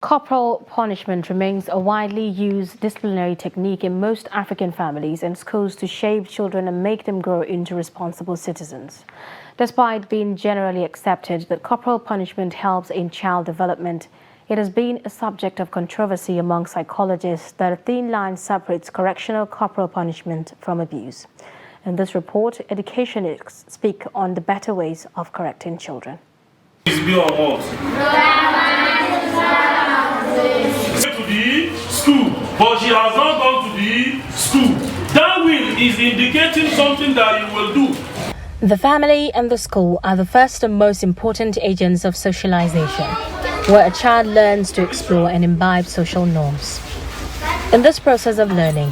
Corporal punishment remains a widely used disciplinary technique in most African families and schools to shape children and make them grow into responsible citizens. Despite being generally accepted that corporal punishment helps in child development, it has been a subject of controversy among psychologists that a thin line separates correctional corporal punishment from abuse. In this report, educationists speak on the better ways of correcting children. To the school, but she has not gone to the school. That will is indicating something that you will do. The family and the school are the first and most important agents of socialization, where a child learns to explore and imbibe social norms. In this process of learning,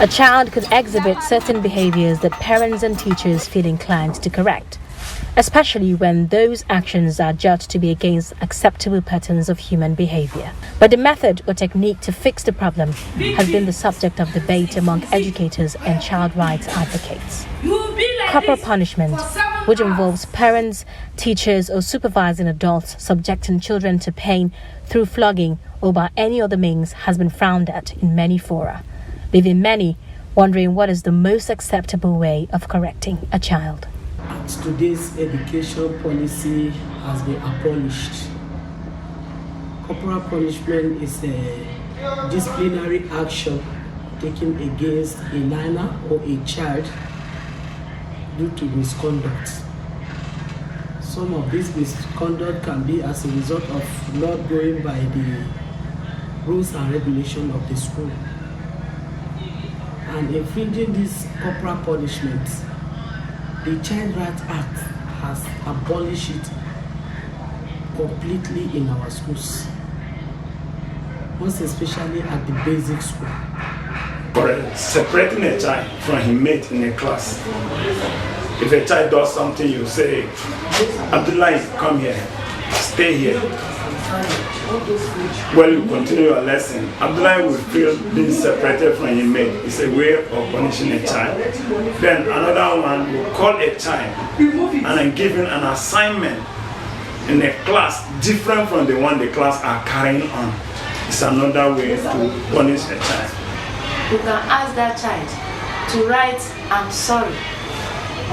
a child could exhibit certain behaviors that parents and teachers feel inclined to correct, especially when those actions are judged to be against acceptable patterns of human behavior. But the method or technique to fix the problem has been the subject of debate among educators and child rights advocates. Corporal punishment, which involves parents, teachers, or supervising adults subjecting children to pain through flogging or by any other means, has been frowned at in many fora, leaving many wondering what is the most acceptable way of correcting a child. Today's education policy has been abolished. Corporal punishment is a disciplinary action taken against a learner or a child due to misconduct. Some of this misconduct can be as a result of not going by the rules and regulations of the school. And infringing this corporal punishment, the Child Rights Act has abolished it completely in our schools, most especially at the basic school. For separating a child from his mate in a class. If a child does something, you say, Abdullah, come here, stay here. Well, you continue your lesson. Abdullah will feel being separated from his mate. It's a way of punishing a child. Then another one will call a child and then give him an assignment in a class different from the one the class are carrying on. It's another way to punish a child. You can ask that child to write, I'm sorry.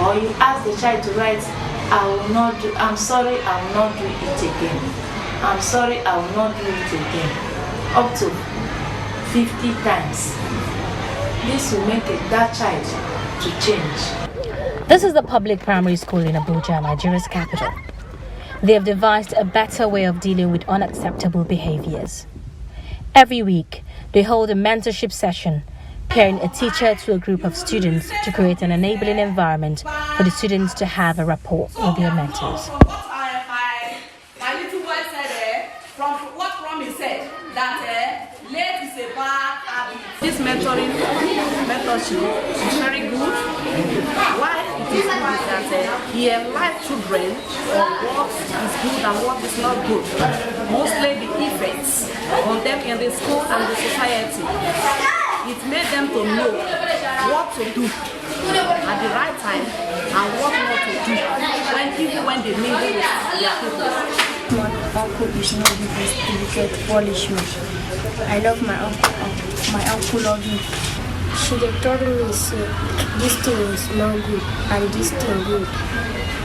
Or you ask the child to write, I'm sorry, I will not do it again. I'm sorry, I will not do it again. Up to 50 times. This will make that child to change. This is the public primary school in Abuja, Nigeria's capital. They have devised a better way of dealing with unacceptable behaviors. Every week, they hold a mentorship session, pairing a teacher to a group of students to create an enabling environment for the students to have a rapport with their mentors. My little boy said, from what Promi said, that late is a bad habit. This mentorship is very good. Why it is good is that he enlightens children on what is good and what is not good. Mostly the effects on them in the school and the society. It made them to know what to do at the right time and what not to do when they mingle with their people. My uncle is not the best to get punishment. I love my uncle. My uncle loves me. She told me, say, this thing is not good and this thing good.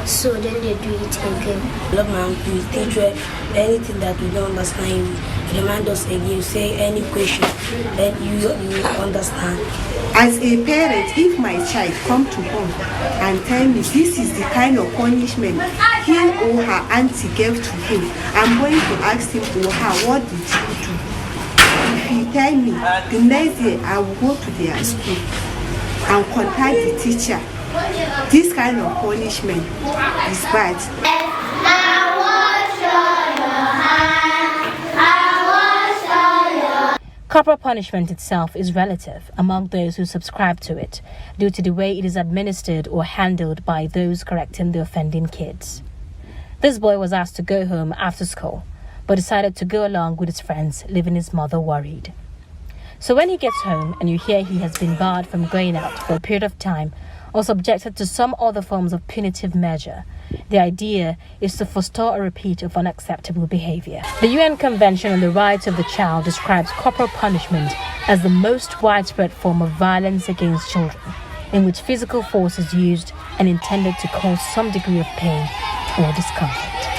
So then they do it again. I love my uncle. He teach anything that we don't understand. He remind us again, say any question, then you understand. As a parent, if my child come to home and tell me this is the kind of punishment he or her auntie gave to him, I'm going to ask him or her, what did you do? If he tell me, the next day I will go to their school and contact the teacher. This kind of punishment is bad. Corporal punishment itself is relative among those who subscribe to it due to the way it is administered or handled by those correcting the offending kids. This boy was asked to go home after school, but decided to go along with his friends, leaving his mother worried. So when he gets home and you hear he has been barred from going out for a period of time or subjected to some other forms of punitive measure, The idea is to forestall a repeat of unacceptable behavior. The UN Convention on the Rights of the Child describes corporal punishment as the most widespread form of violence against children, in which physical force is used and intended to cause some degree of pain or discomfort.